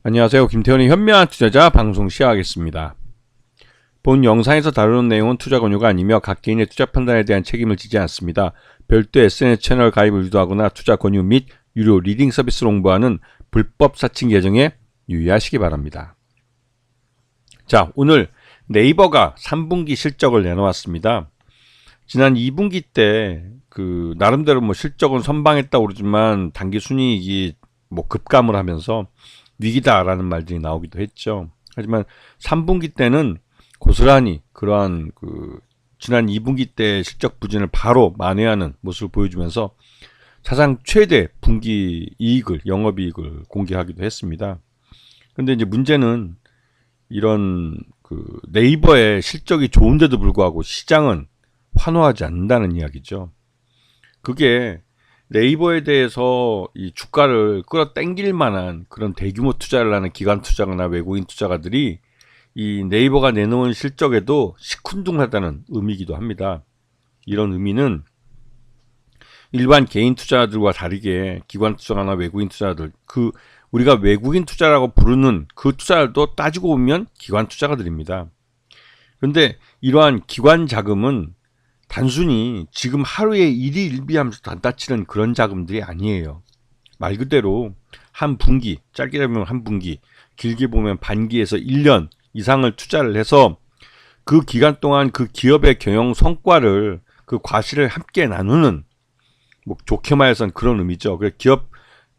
안녕하세요. 김태현의 현명한 투자자 방송 시작하겠습니다. 본 영상에서 다루는 내용은 투자 권유가 아니며 각 개인의 투자 판단에 대한 책임을 지지 않습니다. 별도 SNS 채널 가입을 유도하거나 투자 권유 및 유료 리딩 서비스를 홍보하는 불법 사칭 계정에 유의하시기 바랍니다. 자, 오늘 네이버가 3분기 실적을 내놓았습니다. 지난 2분기 때 나름대로 실적은 선방했다고 그러지만 단기 순이익이 급감을 하면서 위기다라는 말들이 나오기도 했죠. 하지만 3분기 때는 고스란히 그러한 지난 2분기 때 실적 부진을 바로 만회하는 모습을 보여주면서 사상 최대 분기 이익을, 영업이익을 공개하기도 했습니다. 그런데 이제 문제는 이런 네이버의 실적이 좋은데도 불구하고 시장은 환호하지 않는다는 이야기죠. 그게 네이버에 대해서 이 주가를 끌어당길 만한 그런 대규모 투자를 하는 기관 투자가나 외국인 투자가들이 이 네이버가 내놓은 실적에도 시큰둥하다는 의미이기도 합니다. 이런 의미는 일반 개인 투자들과 다르게 기관 투자가나 외국인 투자들, 우리가 외국인 투자라고 부르는 그 투자들도 따지고 보면 기관 투자가들입니다. 그런데 이러한 기관 자금은 단순히 지금 하루에 일희일비하면서 단타치는 그런 자금들이 아니에요. 말 그대로 한 분기, 짧게 보면 한 분기, 길게 보면 반기에서 1년 이상을 투자를 해서 그 기간 동안 그 기업의 경영 성과를, 그 과실을 함께 나누는, 좋게 말해서는 그런 의미죠.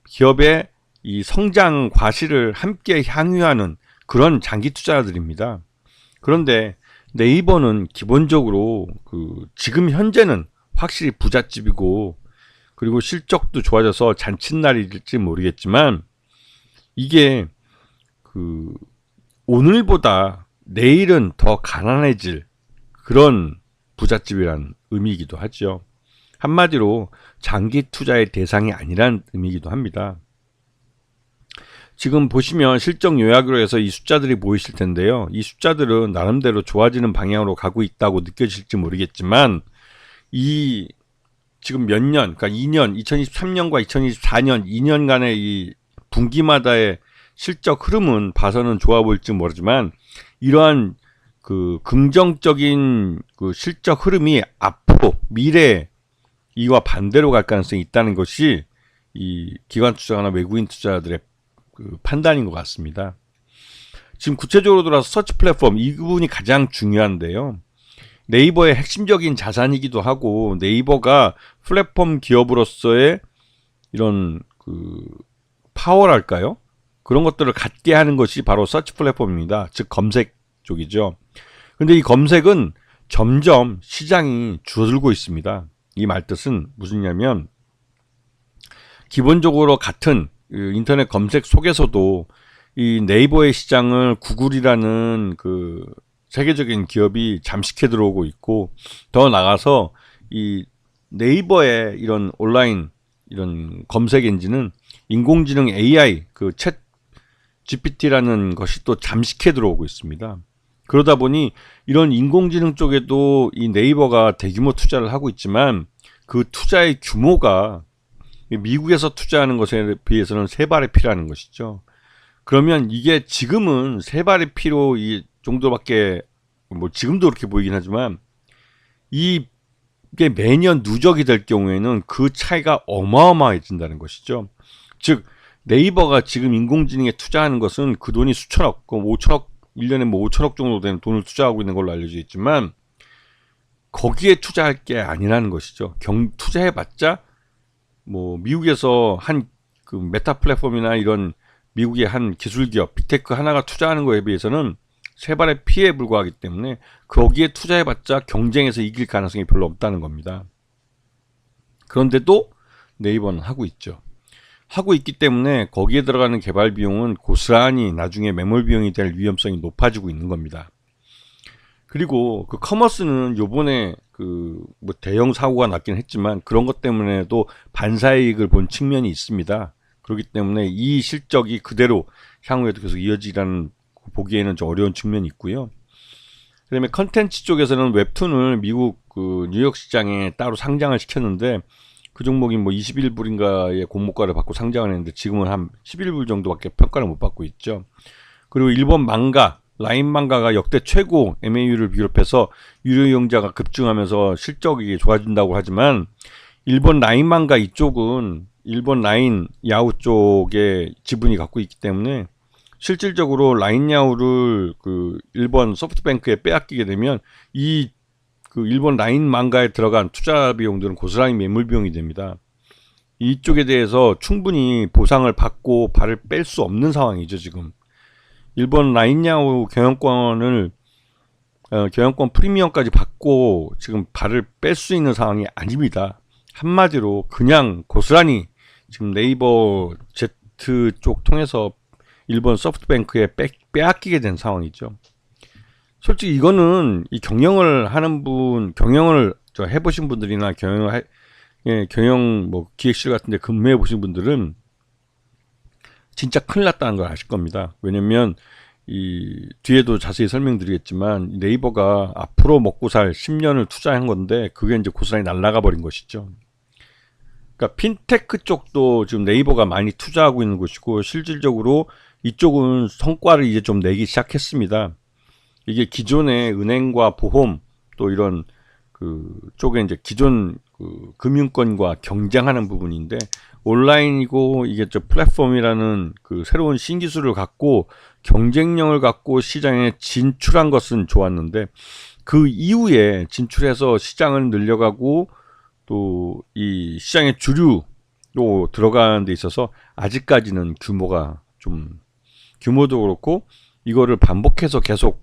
기업의 이 성장 과실을 함께 향유하는 그런 장기 투자자들입니다. 그런데 네이버는 기본적으로 지금 현재는 확실히 부잣집이고, 그리고 실적도 좋아져서 잔칫날일지 모르겠지만, 이게 오늘보다 내일은 더 가난해질 그런 부잣집이란 의미이기도 하죠. 한마디로 장기 투자의 대상이 아니란 의미이기도 합니다. 지금 보시면 실적 요약으로 해서 이 숫자들이 보이실 텐데요. 이 숫자들은 나름대로 좋아지는 방향으로 가고 있다고 느껴질지 모르겠지만, 이 지금 몇 년, 그러니까 2년, 2023년과 2024년 2년간의 이 분기마다의 실적 흐름은 봐서는 좋아 보일지 모르지만, 이러한 긍정적인 실적 흐름이 앞으로 미래에 이와 반대로 갈 가능성이 있다는 것이 이 기관 투자가나 외국인 투자들의 판단인 것 같습니다. 지금 구체적으로 들어서 서치 플랫폼, 이 부분이 가장 중요한데요. 네이버의 핵심적인 자산이기도 하고, 네이버가 플랫폼 기업으로서의 이런 파워랄까요? 그런 것들을 갖게 하는 것이 바로 서치 플랫폼입니다. 즉 검색 쪽이죠. 근데 이 검색은 점점 시장이 줄어들고 있습니다. 이 말뜻은 무슨냐면, 기본적으로 같은 인터넷 검색 속에서도 이 네이버의 시장을 구글이라는 세계적인 기업이 잠식해 들어오고 있고, 더 나가서 이 네이버의 이런 온라인 이런 검색 엔진은 인공지능 AI 챗 GPT라는 것이 또 잠식해 들어오고 있습니다. 그러다 보니 이런 인공지능 쪽에도 이 네이버가 대규모 투자를 하고 있지만, 그 투자의 규모가 미국에서 투자하는 것에 비해서는 세 발의 피라는 것이죠. 그러면 이게 지금은 세 발의 피로 이 정도밖에, 지금도 그렇게 보이긴 하지만, 이게 매년 누적이 될 경우에는 그 차이가 어마어마해진다는 것이죠. 즉 네이버가 지금 인공지능에 투자하는 것은 그 돈이 수천억, 5천억, 1년에 5천억 정도 되는 돈을 투자하고 있는 걸로 알려져 있지만, 거기에 투자할 게 아니라는 것이죠. 투자해봤자 미국에서 한 메타 플랫폼이나 이런 미국의 한 기술기업, 빅테크 하나가 투자하는 거에 비해서는 세 발의 피해에 불과하기 때문에 거기에 투자해봤자 경쟁에서 이길 가능성이 별로 없다는 겁니다. 그런데도 네이버는 하고 있죠. 하고 있기 때문에 거기에 들어가는 개발 비용은 고스란히 나중에 매몰 비용이 될 위험성이 높아지고 있는 겁니다. 그리고 커머스는 요번에 대형 사고가 났긴 했지만, 그런 것 때문에도 반사이익을 본 측면이 있습니다. 그렇기 때문에 이 실적이 그대로 향후에도 계속 이어지라는, 보기에는 좀 어려운 측면이 있고요. 그다음에 컨텐츠 쪽에서는 웹툰을 미국 뉴욕 시장에 따로 상장을 시켰는데, 그 종목이 뭐 21불인가의 공모가를 받고 상장을 했는데 지금은 한 11불 정도밖에 평가를 못 받고 있죠. 그리고 일본 망가, 라인 망가가 역대 최고 MAU를 비롯해서 유료 이용자가 급증하면서 실적이 좋아진다고 하지만 일본 라인 망가 이쪽은 일본 라인 야후 쪽에 지분이 갖고 있기 때문에 실질적으로 라인 야후를 그 일본 소프트뱅크에 빼앗기게 되면 이 그 일본 라인 망가에 들어간 투자 비용들은 고스란히 매물 비용이 됩니다. 이쪽에 대해서 충분히 보상을 받고 발을 뺄 수 없는 상황이죠, 지금. 일본 라인 야후 경영권을 경영권 프리미엄까지 받고 지금 발을 뺄 수 있는 상황이 아닙니다. 한마디로 그냥 고스란히 지금 네이버 Z 쪽 통해서 일본 소프트뱅크에 빼앗기게 된 상황이죠. 솔직히 이거는 이 경영을 하는 분, 경영을 해보신 분들이나 경영 뭐 기획실 같은데 근무해 보신 분들은 진짜 큰일 났다는 걸 아실 겁니다. 왜냐면 이 뒤에도 자세히 설명드리겠지만 네이버가 앞으로 먹고 살 10년을 투자한 건데 그게 이제 고스란히 날아가 버린 것이죠. 그러니까 핀테크 쪽도 지금 네이버가 많이 투자하고 있는 곳이고 실질적으로 이쪽은 성과를 이제 좀 내기 시작했습니다. 이게 기존의 은행과 보험 또 이런 그 쪽에 이제 기존 그 금융권과 경쟁하는 부분인데 온라인이고 이게 저 플랫폼이라는 그 새로운 신기술을 갖고 경쟁력을 갖고 시장에 진출한 것은 좋았는데 그 이후에 진출해서 시장을 늘려가고 또 이 시장의 주류로 들어가는 데 있어서 아직까지는 규모도 그렇고 이거를 반복해서 계속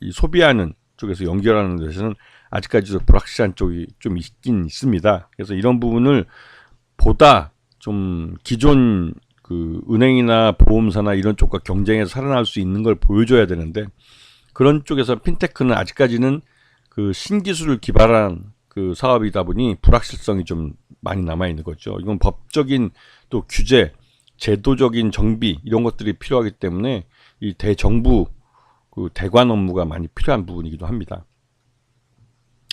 이 소비하는 쪽에서 연결하는 데서는 아직까지도 불확실한 쪽이 좀 있긴 있습니다. 그래서 이런 부분을 보다 좀 기존 그 은행이나 보험사나 이런 쪽과 경쟁해서 살아날 수 있는 걸 보여줘야 되는데 그런 쪽에서 핀테크는 아직까지는 그 신기술을 기발한 그 사업이다 보니 불확실성이 좀 많이 남아 있는 거죠. 이건 법적인 또 규제, 제도적인 정비 이런 것들이 필요하기 때문에 이 대정부 그 대관 업무가 많이 필요한 부분이기도 합니다.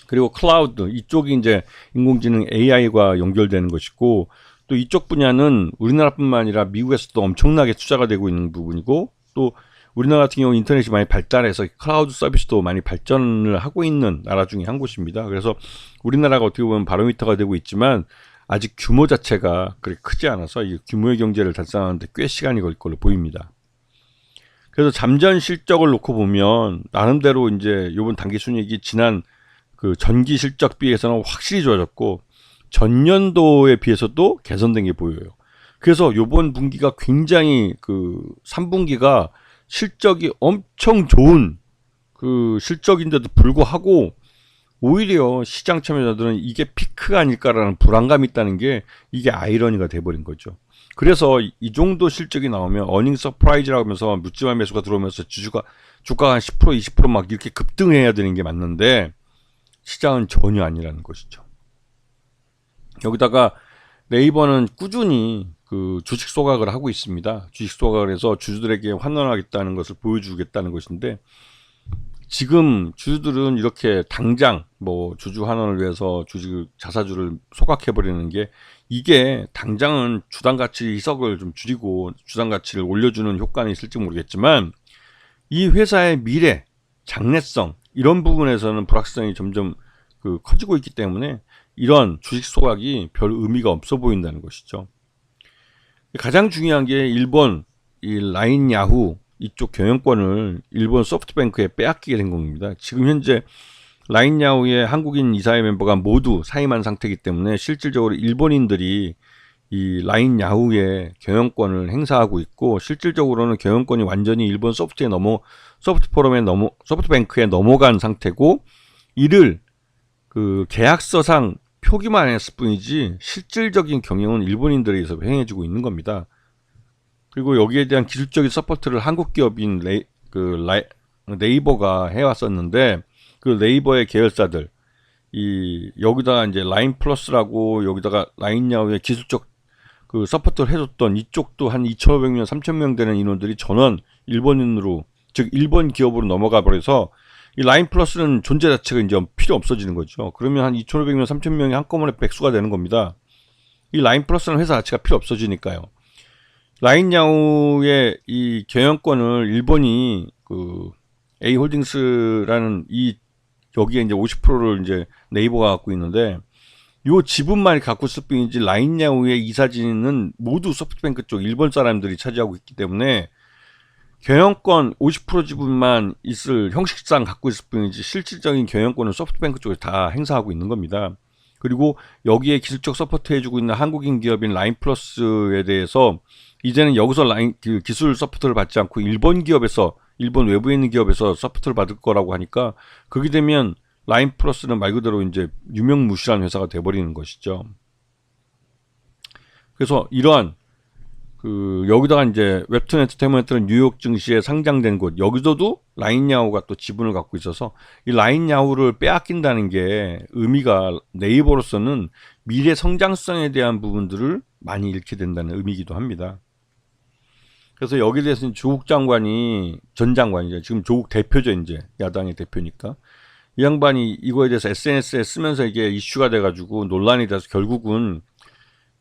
그리고 클라우드 이쪽이 이제 인공지능 AI와 연결되는 것이고 또 이쪽 분야는 우리나라뿐만 아니라 미국에서도 엄청나게 투자가 되고 있는 부분이고 또 우리나라 같은 경우 인터넷이 많이 발달해서 클라우드 서비스도 많이 발전을 하고 있는 나라 중에 한 곳입니다. 그래서 우리나라가 어떻게 보면 바로미터가 되고 있지만 아직 규모 자체가 그렇게 크지 않아서 이 규모의 경제를 달성하는데 꽤 시간이 걸릴 걸로 보입니다. 그래서 잠전 실적을 놓고 보면 나름대로 이제 이번 당기순이익이 지난 그 전기 실적 비해서는 확실히 좋아졌고 전년도에 비해서도 개선된 게 보여요. 그래서 이번 분기가 굉장히 그 3분기가 실적이 엄청 좋은 그 실적인데도 불구하고 오히려 시장 참여자들은 이게 피크가 아닐까라는 불안감이 있다는 게 이게 아이러니가 돼버린 거죠. 그래서 이 정도 실적이 나오면 어닝 서프라이즈라고 하면서 묻지마 매수가 들어오면서 주가가 한 10% 20% 막 이렇게 급등해야 되는 게 맞는데 시장은 전혀 아니라는 것이죠. 여기다가 네이버는 꾸준히 그 주식 소각을 하고 있습니다. 주식 소각을 해서 주주들에게 환원하겠다는 것을 보여주겠다는 것인데 지금 주주들은 이렇게 당장 뭐 주주 환원을 위해서 주식 자사주를 소각해버리는 게 이게 당장은 주당 가치 희석을 좀 줄이고 주당 가치를 올려주는 효과는 있을지 모르겠지만 이 회사의 미래, 장래성 이런 부분에서는 불확실성이 점점 커지고 있기 때문에 이런 주식 소각이 별 의미가 없어 보인다는 것이죠. 가장 중요한 게 일본 이 라인 야후 이쪽 경영권을 일본 소프트뱅크에 빼앗기게 된 겁니다. 지금 현재 라인 야후의 한국인 이사회 멤버가 모두 사임한 상태이기 때문에 실질적으로 일본인들이 이 라인 야후의 경영권을 행사하고 있고 실질적으로는 경영권이 완전히 일본 소프트뱅크에 넘어간 상태고 이를 그 계약서상 표기만 했을 뿐이지 실질적인 경영은 일본인들에서 행해주고 있는 겁니다. 그리고 여기에 대한 기술적인 서포트를 한국 기업인 네이버가 해왔었는데 그 네이버의 계열사들 여기다가 이제 라인 플러스라고 여기다가 라인 야후의 기술적 그 서포트를 해줬던 이쪽도 한 2,500명, 3,000명 되는 인원들이 전원 일본인으로 즉 일본 기업으로 넘어가 버려서 이 라인 플러스는 존재 자체가 이제 필요 없어지는 거죠. 그러면 한 2,500명, 3,000명이 한꺼번에 백수가 되는 겁니다. 이 라인 플러스는 회사 자체가 필요 없어지니까요. 라인야후의 이 경영권을 일본이 그 A홀딩스라는 이 여기에 이제 50%를 이제 네이버가 갖고 있는데 요 지분만 갖고 있을 뿐이지 라인야후의 이사진은 모두 소프트뱅크 쪽 일본 사람들이 차지하고 있기 때문에 경영권 50% 지분만 있을 형식상 갖고 있을 뿐이지 실질적인 경영권은 소프트뱅크 쪽에 다 행사하고 있는 겁니다. 그리고 여기에 기술적 서포트 해주고 있는 한국인 기업인 라인플러스에 대해서 이제는 여기서 그 기술 서포트를 받지 않고 일본 기업에서 일본 외부에 있는 기업에서 서포트를 받을 거라고 하니까 그게 되면 라인플러스는 말 그대로 이제 유명무실한 회사가 돼버리는 것이죠. 그래서 이러한 그 여기다가 이제 웹툰 엔터테인먼트는 뉴욕 증시에 상장된 곳 여기서도 라인야후가 또 지분을 갖고 있어서 이 라인야후를 빼앗긴다는 게 의미가 네이버로서는 미래 성장성에 대한 부분들을 많이 잃게 된다는 의미이기도 합니다. 그래서 여기에 대해서는 조국 장관이 전 장관이죠. 지금 조국 대표죠. 이제 야당의 대표니까 이 양반이 이거에 대해서 SNS에 쓰면서 이게 이슈가 돼가지고 논란이 돼서 결국은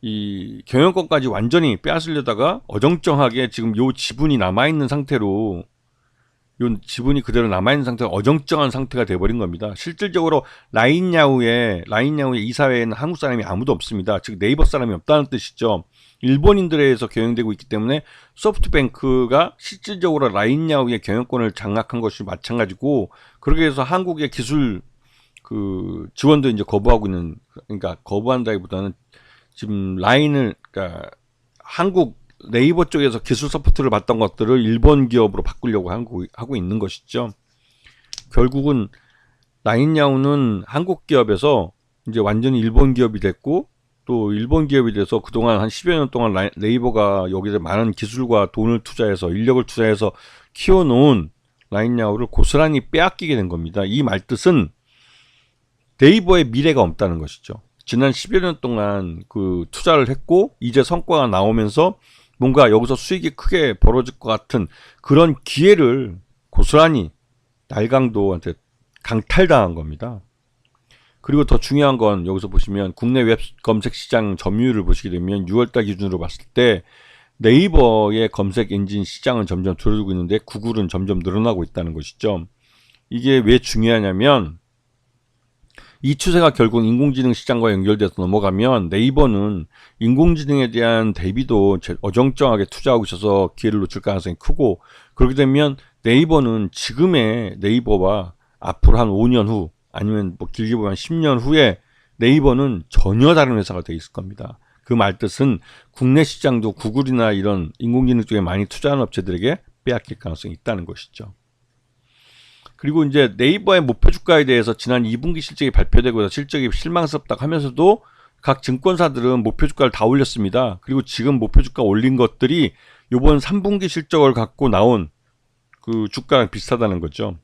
이 경영권까지 완전히 빼앗으려다가 어정쩡하게 지금 요 지분이 남아있는 상태로 요 지분이 그대로 남아있는 상태가 어정쩡한 상태가 돼버린 겁니다. 실질적으로 라인야후의 이사회에는 한국 사람이 아무도 없습니다. 즉 네이버 사람이 없다는 뜻이죠. 일본인들에 의해서 경영되고 있기 때문에 소프트뱅크가 실질적으로 라인야후의 경영권을 장악한 것이 마찬가지고 그렇게 해서 한국의 기술 그 지원도 이제 거부하고 있는 그러니까 거부한다기보다는 지금 라인을 그러니까 한국 네이버 쪽에서 기술 서포트를 받던 것들을 일본 기업으로 바꾸려고 하고 있는 것이죠. 결국은 라인야후는 한국 기업에서 이제 완전히 일본 기업이 됐고 또 일본 기업이 돼서 그동안 한 10여 년 동안 네이버가 여기서 많은 기술과 돈을 투자해서 인력을 투자해서 키워놓은 라인야후를 고스란히 빼앗기게 된 겁니다. 이 말뜻은 네이버의 미래가 없다는 것이죠. 지난 10여 년 동안 그 투자를 했고 이제 성과가 나오면서 뭔가 여기서 수익이 크게 벌어질 것 같은 그런 기회를 고스란히 날강도한테 강탈당한 겁니다. 그리고 더 중요한 건 여기서 보시면 국내 웹 검색 시장 점유율을 보시게 되면 6월달 기준으로 봤을 때 네이버의 검색 엔진 시장은 점점 줄어들고 있는데 구글은 점점 늘어나고 있다는 것이죠. 이게 왜 중요하냐면 이 추세가 결국 인공지능 시장과 연결돼서 넘어가면 네이버는 인공지능에 대한 대비도 어정쩡하게 투자하고 있어서 기회를 놓칠 가능성이 크고 그렇게 되면 네이버는 지금의 네이버와 앞으로 한 5년 후 아니면 뭐 길게 보면 10년 후에 네이버는 전혀 다른 회사가 돼 있을 겁니다. 그 말뜻은 국내 시장도 구글이나 이런 인공지능 쪽에 많이 투자하는 업체들에게 빼앗길 가능성이 있다는 것이죠. 그리고 이제 네이버의 목표 주가에 대해서 지난 2분기 실적이 발표되고 실적이 실망스럽다고 하면서도 각 증권사들은 목표 주가를 다 올렸습니다. 그리고 지금 목표 주가 올린 것들이 이번 3분기 실적을 갖고 나온 그 주가랑 비슷하다는 거죠.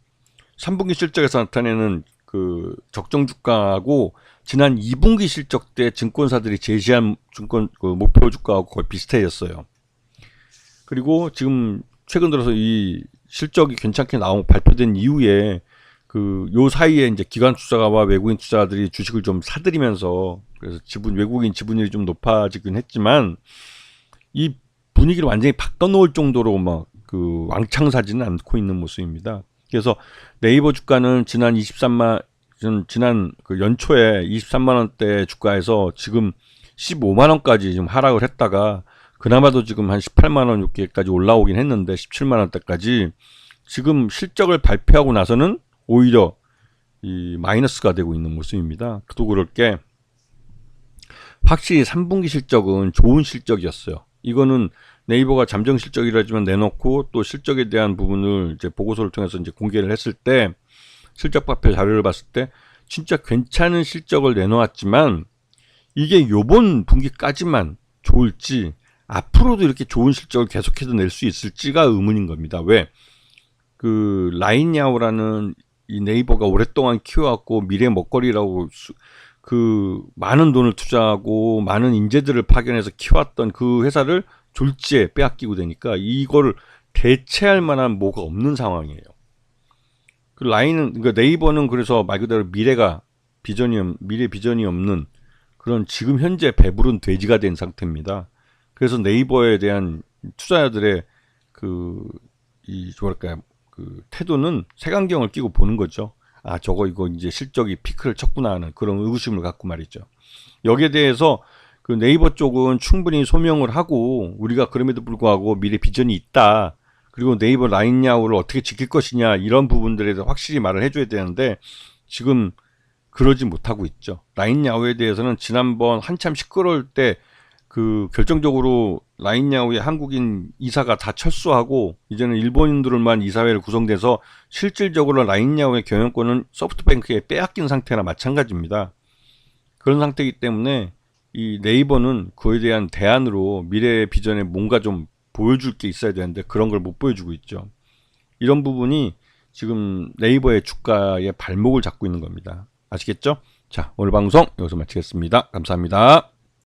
3분기 실적에서 나타내는 그 적정 주가하고 지난 2분기 실적 때 증권사들이 제시한 증권 그 목표 주가하고 거의 비슷해졌어요. 그리고 지금 최근 들어서 이 실적이 괜찮게 발표된 이후에 그 요 사이에 이제 기관 투자가와 외국인 투자자들이 주식을 좀 사들이면서 그래서 외국인 지분율이 좀 높아지긴 했지만 이 분위기를 완전히 바꿔놓을 정도로 막 그 왕창 사지는 않고 있는 모습입니다. 그래서 네이버 주가는 지난 그 연초에 23만 원대 주가에서 지금 15만 원까지 좀 하락을 했다가 그나마도 지금 한 18만 원 여기까지 올라오긴 했는데 17만 원대까지 지금 실적을 발표하고 나서는 오히려 이 마이너스가 되고 있는 모습입니다. 또 그럴 게 확실히 3분기 실적은 좋은 실적이었어요. 이거는 네이버가 잠정 실적이라지만 내놓고 또 실적에 대한 부분을 이제 보고서를 통해서 이제 공개를 했을 때 실적 발표 자료를 봤을 때 진짜 괜찮은 실적을 내놓았지만 이게 요번 분기까지만 좋을지 앞으로도 이렇게 좋은 실적을 계속해서 낼 수 있을지가 의문인 겁니다. 왜? 그 라인야후라는 이 네이버가 오랫동안 키워왔고 미래 먹거리라고 그 많은 돈을 투자하고 많은 인재들을 파견해서 키워왔던 그 회사를 졸지에 빼앗기고 되니까 이걸 대체할 만한 뭐가 없는 상황이에요. 그 그러니까 네이버는 그래서 말 그대로 미래 비전이 없는 그런 지금 현재 배부른 돼지가 된 상태입니다. 그래서 네이버에 대한 투자자들의 뭐랄까요, 태도는 색안경을 끼고 보는 거죠. 아, 저거 이거 이제 실적이 피크를 쳤구나 하는 그런 의구심을 갖고 말이죠. 여기에 대해서 네이버 쪽은 충분히 소명을 하고, 우리가 그럼에도 불구하고 미래 비전이 있다, 그리고 네이버 라인야후를 어떻게 지킬 것이냐, 이런 부분들에 대해서 확실히 말을 해줘야 되는데 지금 그러지 못하고 있죠. 라인야후에 대해서는 지난번 한참 시끄러울 때 결정적으로 라인야후의 한국인 이사가 다 철수하고 이제는 일본인들만 이사회를 구성돼서 실질적으로 라인야후의 경영권은 소프트뱅크에 빼앗긴 상태나 마찬가지입니다. 그런 상태이기 때문에 이 네이버는 그에 대한 대안으로 미래의 비전에 뭔가 좀 보여줄 게 있어야 되는데 그런 걸 못 보여주고 있죠. 이런 부분이 지금 네이버의 주가의 발목을 잡고 있는 겁니다. 아시겠죠? 자, 오늘 방송 여기서 마치겠습니다. 감사합니다.